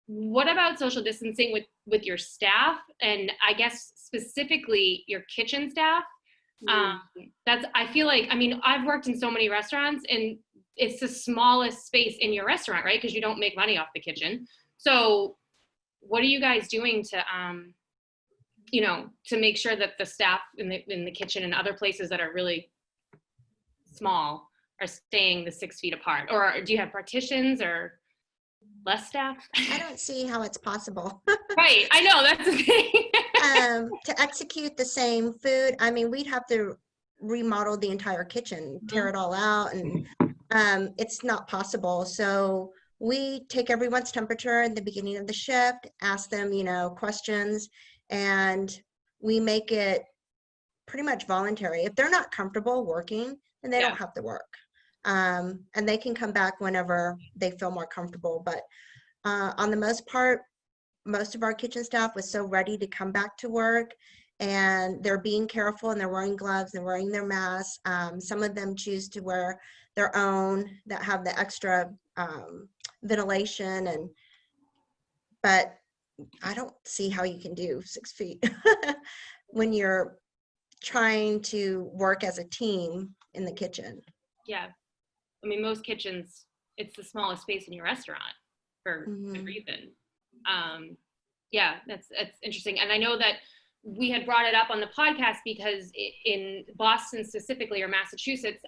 What about social distancing with your staff, and I guess specifically your kitchen staff? I feel like, I've worked in so many restaurants, and it's the smallest space in your restaurant, right? Because you don't make money off the kitchen. So what are you guys doing to, to make sure that the staff in the kitchen and other places that are really small are staying the 6 feet apart? Or do you have partitions or less staff? I don't see how it's possible. Right, I know, that's the thing. To execute the same food, we'd have to remodel the entire kitchen, tear it all out, and it's not possible. So we take everyone's temperature at the beginning of the shift, ask them, questions, and we make it pretty much voluntary. If they're not comfortable working, then they don't have to work. And they can come back whenever they feel more comfortable. But on the most part, most of our kitchen staff was so ready to come back to work, and they're being careful, and they're wearing gloves, they're wearing their masks. Some of them choose to wear their own that have the extra ventilation, but I don't see how you can do 6 feet when you're trying to work as a team in the kitchen. Yeah. I mean, most kitchens, it's the smallest space in your restaurant for good reason. Yeah, that's interesting. And I know that we had brought it up on the podcast because in Boston specifically, or Massachusetts,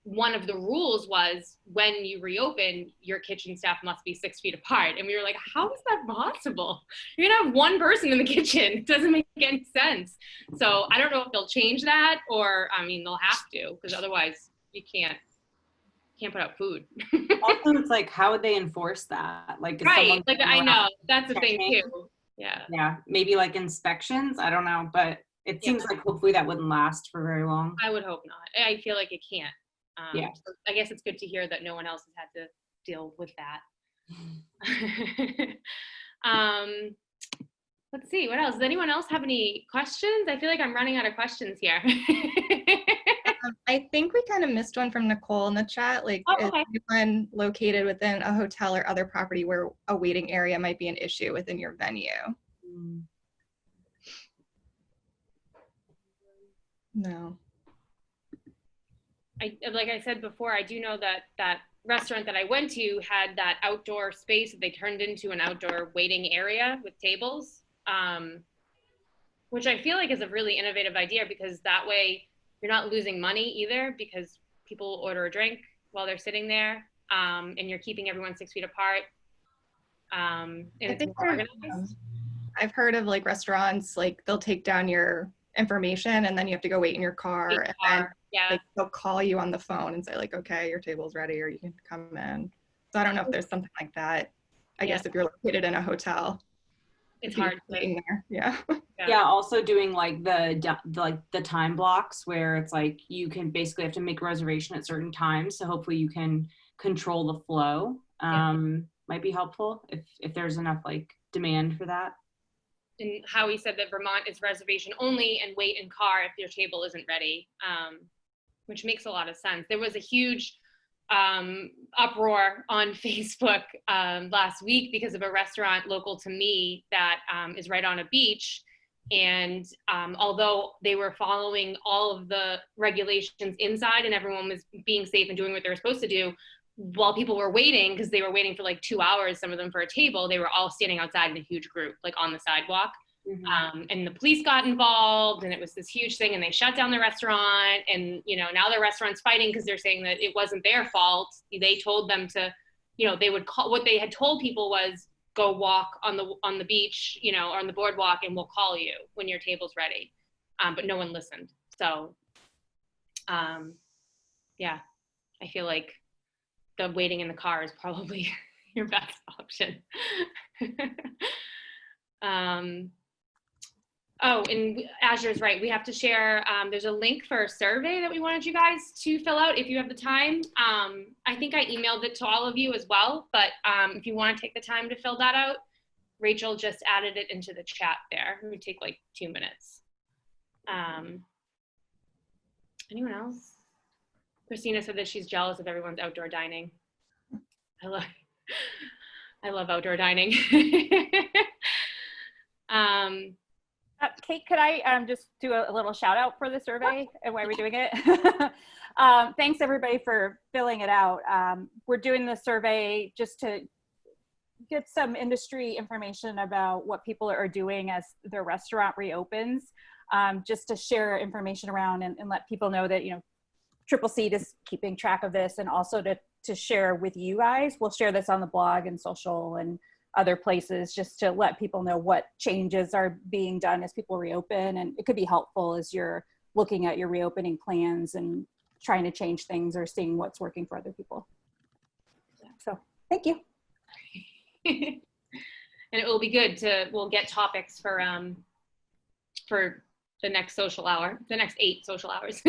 one of the rules was when you reopen, your kitchen staff must be 6 feet apart. And we were like, how is that possible? You're gonna have one person in the kitchen. It doesn't make any sense. So I don't know if they'll change that, or, I mean, they'll have to, because otherwise you can't put out food. Also, it's like, how would they enforce that? Like, is Right, someone like, I know, that's the thing checking? too. Yeah. Yeah, maybe like inspections, I don't know, but it seems like hopefully that wouldn't last for very long. I would hope not. I feel like it can't. Yeah. So I guess it's good to hear that no one else has had to deal with that. Let's see, what else? Does anyone else have any questions? I feel like I'm running out of questions here. I think we kind of missed one from Nicole in the chat. Like, is anyone located within a hotel or other property where a waiting area might be an issue within your venue? No. Like I said before, I do know that that restaurant that I went to had that outdoor space that they turned into an outdoor waiting area with tables, which I feel like is a really innovative idea, because that way you're not losing money either, because people order a drink while they're sitting there, and you're keeping everyone 6 feet apart. And it's more organized. I've heard of like restaurants, like they'll take down your information and then you have to go wait in your car, and then like, they'll call you on the phone and say like, okay, your table's ready, or you can come in. So I don't know if there's something like that. I guess if you're located in a hotel, it's hard waiting there. Yeah, also doing like the time blocks where it's like you can basically have to make a reservation at certain times, so hopefully you can control the flow. Might be helpful if there's enough like demand for that. And Howie said that Vermont is reservation only and wait in car if your table isn't ready, which makes a lot of sense. There was a huge uproar on Facebook last week because of a restaurant local to me that is right on a beach. And although they were following all of the regulations inside and everyone was being safe and doing what they were supposed to do, while people were waiting, because they were waiting for like 2 hours, some of them for a table, they were all standing outside in a huge group, like on the sidewalk. And the police got involved, and it was this huge thing, and they shut down the restaurant. And, you know, now the restaurant's fighting because they're saying that it wasn't their fault. They told them to, you know, they would call, what they had told people was go walk on the beach, you know, or on the boardwalk, and we'll call you when your table's ready. But no one listened. So, yeah, I feel like the waiting in the car is probably your best option. Oh, and Azure's right. We have to share, there's a link for a survey that we wanted you guys to fill out if you have the time. I think I emailed it to all of you as well, but if you want to take the time to fill that out, Rachel just added it into the chat there. It would take like 2 minutes. Anyone else? Christina said that she's jealous of everyone's outdoor dining. I love outdoor dining. Kate, could I just do a little shout out for the survey and why we're doing it? Thanks everybody for filling it out. We're doing the survey just to get some industry information about what people are doing as their restaurant reopens, just to share information around and let people know that, you know, Triple Seat is keeping track of this, and also to share with you guys. We'll share this on the blog and social and other places, just to let people know what changes are being done as people reopen. And it could be helpful as you're looking at your reopening plans and trying to change things or seeing what's working for other people. So thank you. And it will be good we'll get topics for the next social hour, the next 8 social hours.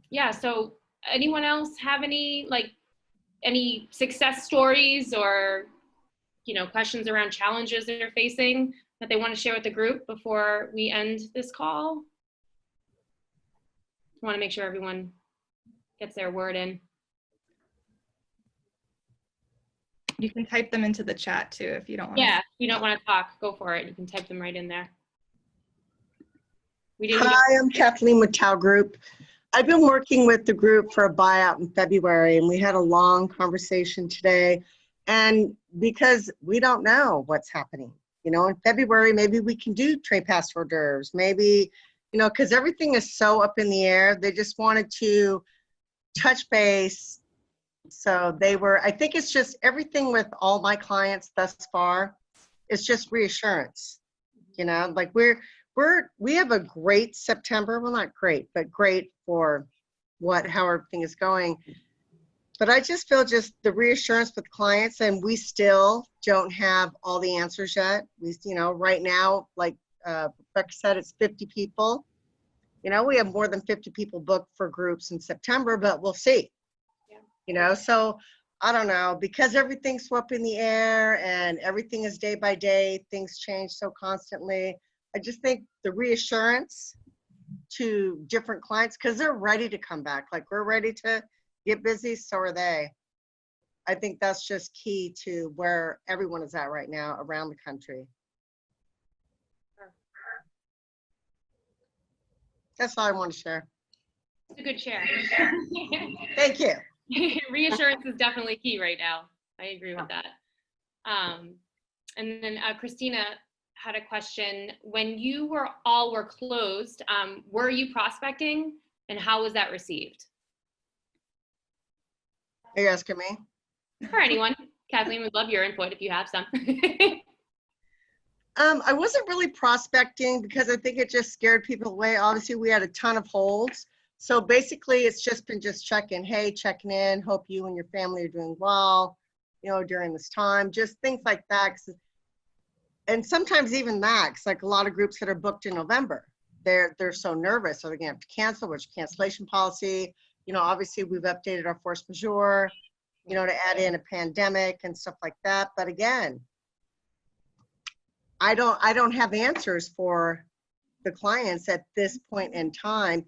Yeah, so anyone else have any success stories or, you know, questions around challenges that they're facing that they want to share with the group before we end this call? Want to make sure everyone gets their word in. You can type them into the chat too if you don't want Yeah, if you don't want to talk, go for it. You can type them right in there. We didn't Hi, I'm Kathleen with Tau Group. I've been working with the group for a buyout in February, and we had a long conversation today. And because we don't know what's happening, you know, in February, maybe we can do trade pass hors d'oeuvres, maybe, you know, because everything is so up in the air. They just wanted to touch base. So they were, I think it's just everything with all my clients thus far, it's just reassurance, you know, like we have a great September. Well, not great, but great for how everything is going. But I just feel just the reassurance with clients, and we still don't have all the answers yet. We, you know, right now, like Rebecca said, it's 50 people. You know, we have more than 50 people booked for groups in September, but we'll see. Yeah. You know, so I don't know, because everything's so up in the air and everything is day by day, things change so constantly. I just think the reassurance to different clients, because they're ready to come back. Like, we're ready to get busy, so are they. I think that's just key to where everyone is at right now around the country. That's all I want to share. It's a good share. Thank you. Reassurance is definitely key right now. I agree with that. And then Christina had a question. When you all were closed, were you prospecting, and how was that received? Are you asking me? For anyone. Kathleen would love your input if you have some. I wasn't really prospecting because I think it just scared people away. Obviously, we had a ton of holds. So basically, it's just been checking in, hope you and your family are doing well, you know, during this time, just things like that. And sometimes even that, 'cause like a lot of groups that are booked in November, they're so nervous. So they're gonna have to cancel, which cancellation policy, you know, obviously we've updated our force majeure, you know, to add in a pandemic and stuff like that. But again, I don't have answers for the clients at this point in time,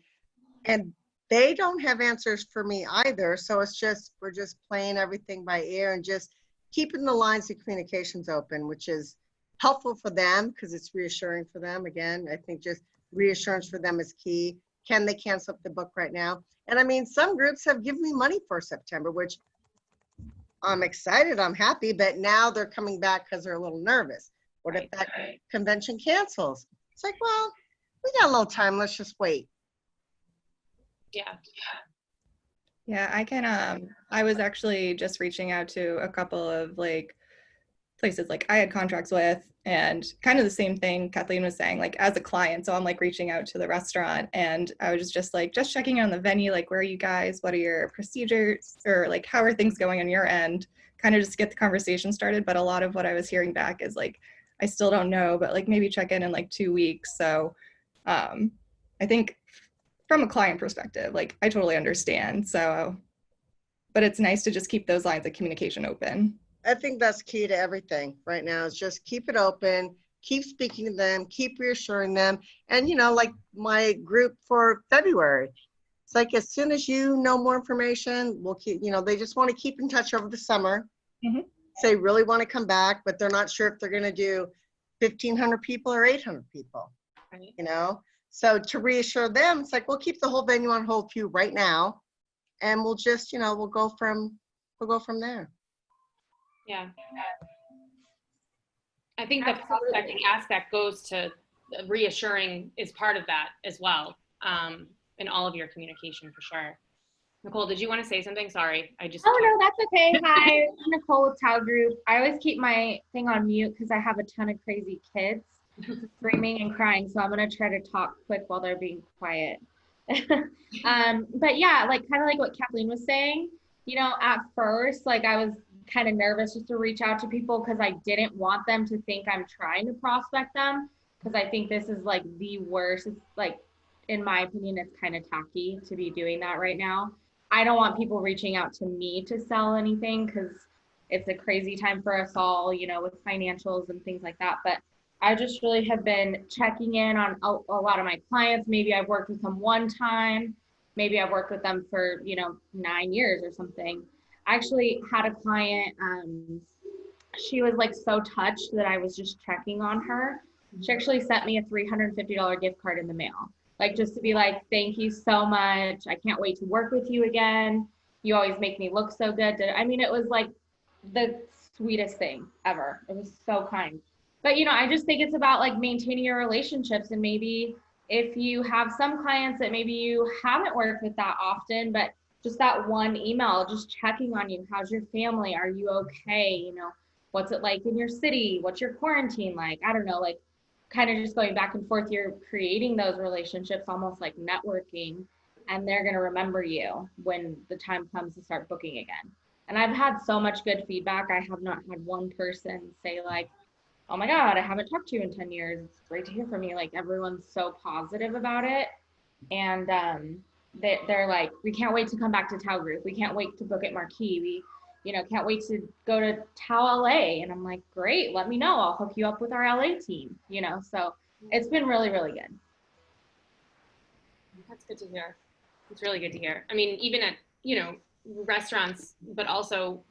and they don't have answers for me either. So it's just, we're just playing everything by ear and just keeping the lines of communications open, which is helpful for them because it's reassuring for them. Again, I think just reassurance for them is key. Can they cancel up the book right now? And I mean, some groups have given me money for September, which I'm excited, I'm happy, but now they're coming back because they're a little nervous. What if that convention cancels? It's like, well, we got a little time, let's just wait. Yeah. Yeah, I can, I was actually just reaching out to a couple of like places like I had contracts with, and kind of the same thing Kathleen was saying, like as a client. So I'm like reaching out to the restaurant, and I was just like, just checking in on the venue, like where are you guys? What are your procedures? Or like, how are things going on your end? Kind of just get the conversation started. But a lot of what I was hearing back is like, I still don't know, but like maybe check in like 2 weeks. So I think from a client perspective, like I totally understand. So, but it's nice to just keep those lines of communication open. I think that's key to everything right now is just keep it open, keep speaking to them, keep reassuring them. And, you know, like my group for February, it's like, as soon as you know more information, we'll keep, you know, they just want to keep in touch over the summer. Mm-hmm. They really want to come back, but they're not sure if they're going to do 1,500 people or 800 people, right. You know? So to reassure them, it's like, we'll keep the whole venue on hold for you right now. And we'll just, you know, we'll go from there. Yeah. I think the prospecting aspect goes to reassuring is part of that as well, in all of your communication for sure. Nicole, did you want to say something? Sorry, I just. Oh, no, that's okay. Hi, I'm Nicole with Tau Group. I always keep my thing on mute because I have a ton of crazy kids screaming and crying. So I'm going to try to talk quick while they're being quiet. But yeah, like kind of like what Kathleen was saying, you know, at first, like I was kind of nervous just to reach out to people because I didn't want them to think I'm trying to prospect them, because I think this is like the worst. It's like, in my opinion, it's kind of tacky to be doing that right now. I don't want people reaching out to me to sell anything because it's a crazy time for us all, you know, with financials and things like that. But I just really have been checking in on a lot of my clients. Maybe I've worked with them one time maybe I've worked with them for, 9 years or something. I actually had a client, she was like so touched that I was just checking on her. She actually sent me a $350 gift card in the mail, like just to be like, thank you so much. I can't wait to work with you again. You always make me look so good. I mean, it was like the sweetest thing ever. It was so kind. But, I just think it's about like maintaining your relationships. And maybe if you have some clients that maybe you haven't worked with that often, but just that one email, just checking on you. How's your family? Are you okay? What's it like in your city? What's your quarantine like? I don't know, like kind of just going back and forth. You're creating those relationships, almost like networking, and they're going to remember you when the time comes to start booking again. And I've had so much good feedback. I have not had one person say like, oh my God, I haven't talked to you in 10 years. It's great to hear from you. Like everyone's so positive about it. And they're like, we can't wait to come back to Tau Group. We can't wait to book at Marquee. We, can't wait to go to Tau LA. And I'm like, great, let me know. I'll hook you up with our LA team, so it's been really, really good. That's good to hear. It's really good to hear. I mean, even at, restaurants, but also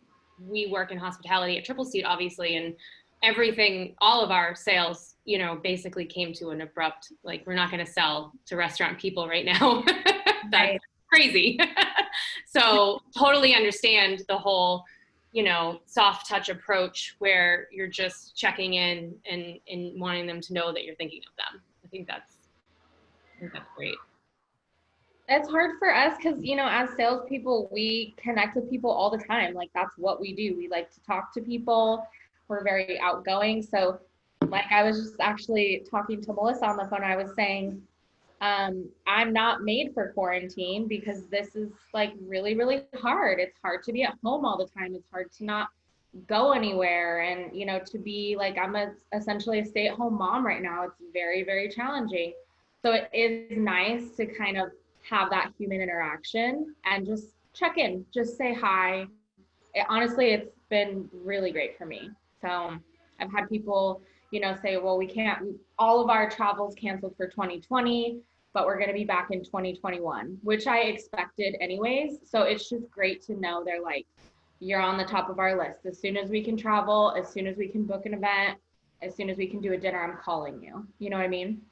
we work in hospitality at Triple Seat, obviously, and everything, all of our sales, basically came to an abrupt, like, we're not going to sell to restaurant people right now. That's crazy. So totally understand the whole, soft touch approach where you're just checking in and wanting them to know that you're thinking of them. I think that's great. It's hard for us because, as salespeople, we connect with people all the time. Like that's what we do. We like to talk to people. We're very outgoing. So like I was just actually talking to Melissa on the phone. I was saying, I'm not made for quarantine because this is like really, really hard. It's hard to be at home all the time. It's hard to not go anywhere. And, to be like, I'm essentially a stay-at-home mom right now. It's very, very challenging. So it is nice to kind of have that human interaction and just check in, just say hi. Honestly, it's been really great for me. So I've had people, say, well, all of our travel's canceled for 2020, but we're going to be back in 2021, which I expected anyways. So it's just great to know they're like, you're on the top of our list. As soon as we can travel, as soon as we can book an event, as soon as we can do a dinner, I'm calling you. You know what I mean?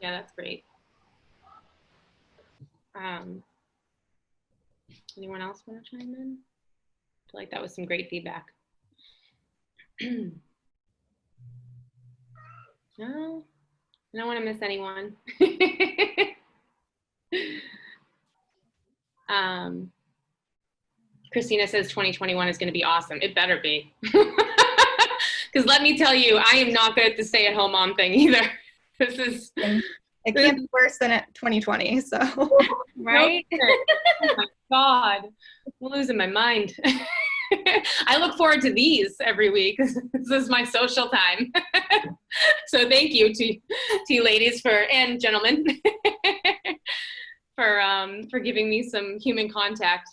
Yeah, that's great. Anyone else want to chime in? I feel like that was some great feedback. No, I don't want to miss anyone. Christina says 2021 is going to be awesome. It better be. Because let me tell you, I am not good at the stay-at-home mom thing either. It can't be worse than at 2020, so. Right? Oh my God, I'm losing my mind. I look forward to these every week. This is my social time. So thank you to you ladies and gentlemen for giving me some human contact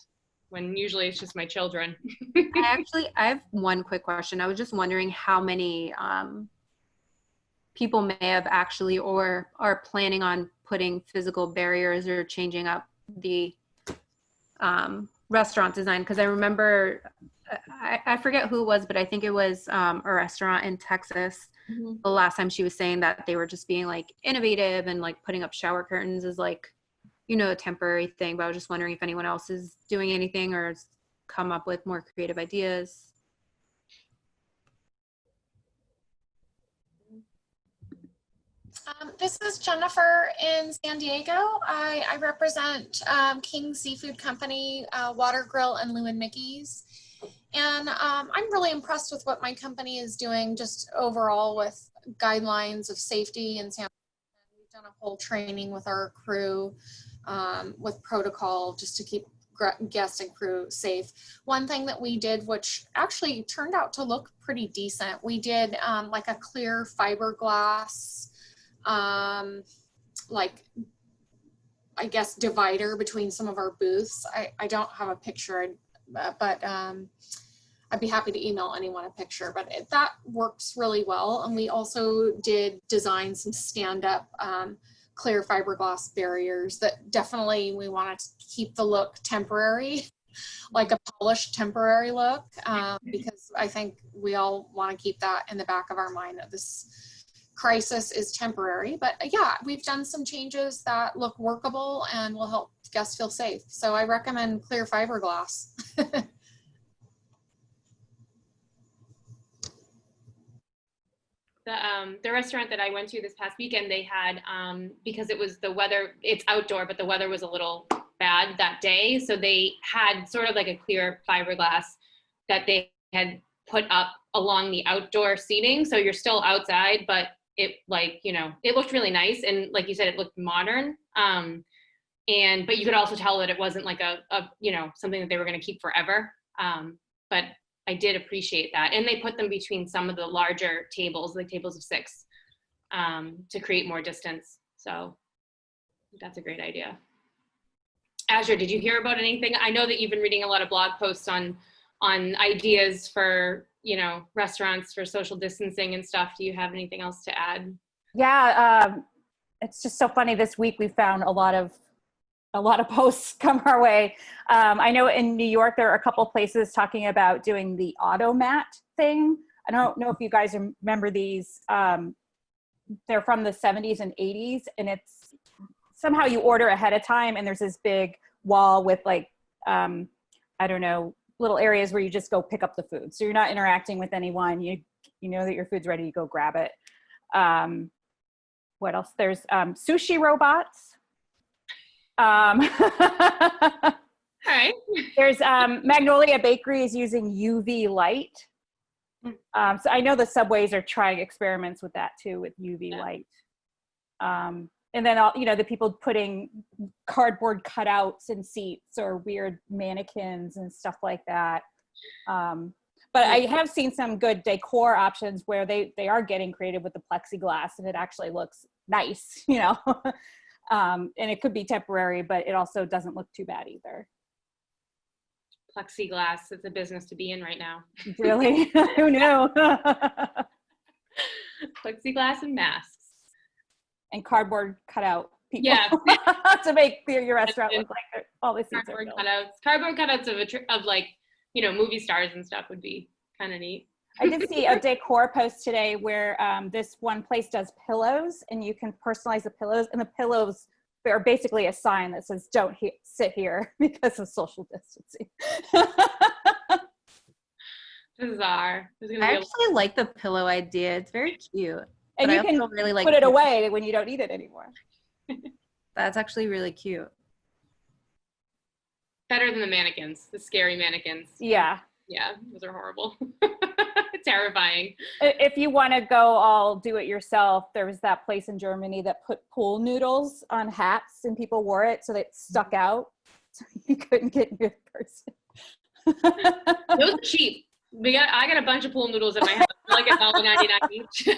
when usually it's just my children. I have one quick question. I was just wondering how many people may have actually or are planning on putting physical barriers or changing up the restaurant design, because I remember, I forget who it was, but I think it was a restaurant in Texas. Mm-hmm. The last time she was saying that they were just being like innovative and like putting up shower curtains is like, a temporary thing. But I was just wondering if anyone else is doing anything or has come up with more creative ideas. This is Jennifer in San Diego. I represent King Seafood Company, Water Grill, and Lou and Mickey's. And I'm really impressed with what my company is doing just overall with guidelines of safety and San Diego. We've done a whole training with our crew with protocol just to keep guests and crew safe. One thing that we did, which actually turned out to look pretty decent, we did like a clear fiberglass like I guess divider between some of our booths. I don't have a picture, but I'd be happy to email anyone a picture, but that works really well. And we also did design some stand-up clear fiberglass barriers that definitely we want to keep the look temporary, like a polished temporary look, because I think we all want to keep that in the back of our mind that this crisis is temporary. But yeah, we've done some changes that look workable and will help guests feel safe. So I recommend clear fiberglass. The restaurant that I went to this past weekend, they had, because it was the weather, it's outdoor, but the weather was a little bad that day. So they had sort of like a clear fiberglass that they had put up along the outdoor seating. So you're still outside, but it it looked really nice. And like you said, it looked modern. But you could also tell that it wasn't like a something that they were going to keep forever. But I did appreciate that. And they put them between some of the larger tables, like tables of 6, to create more distance. So that's a great idea. Azure, did you hear about anything? I know that you've been reading a lot of blog posts on ideas for, restaurants for social distancing and stuff. Do you have anything else to add? Yeah, it's just so funny. This week we found a lot of posts come our way. I know in New York, there are a couple places talking about doing the automat thing. I don't know if you guys remember these. They're from the 70s and 80s, and it's somehow you order ahead of time, and there's this big wall with little areas where you just go pick up the food. So you're not interacting with anyone. You know that your food's ready, you go grab it. What else? There's sushi robots. All right. There's Magnolia Bakery is using UV light. So I know the subways are trying experiments with that too, with UV light. And then the people putting cardboard cutouts in seats or weird mannequins and stuff like that. But I have seen some good decor options where they are getting creative with the plexiglass, and it actually looks nice, and it could be temporary, but it also doesn't look too bad either. Plexiglass is a business to be in right now. Really? Who knew? Plexiglass and masks. And cardboard cutout people. Yeah. To make your restaurant look like all the seats are filled. Cardboard cutouts of movie stars and stuff would be kind of neat. I did see a decor post today where this one place does pillows, and you can personalize the pillows, and the pillows are basically a sign that says "Don't sit here" because of social distancing. Bizarre. I actually like the pillow idea. It's very cute. And but you I can also really like put it away when you don't need it anymore. That's actually really cute. Better than the mannequins, the scary mannequins. Yeah. Yeah, those are horrible. Terrifying. If you want to go all do it yourself, there was that place in Germany that put pool noodles on hats and people wore it so they stuck out. So you couldn't get near the person. Those are cheap. I got a bunch of pool noodles in my house. Like $1.99 each.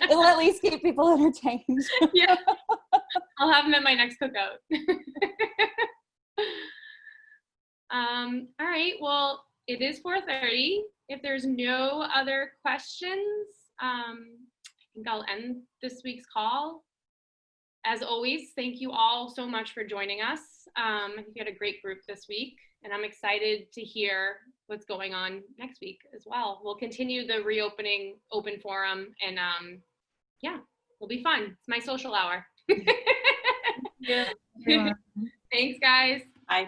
It'll at least keep people entertained. Yeah. I'll have them at my next cookout. All right. Well, it is 4:30. If there's no other questions, I think I'll end this week's call. As always, thank you all so much for joining us. I think you had a great group this week, and I'm excited to hear what's going on next week as well. We'll continue the reopening open forum, and yeah, it'll be fun. It's my social hour. Yeah. Thanks, guys. Bye.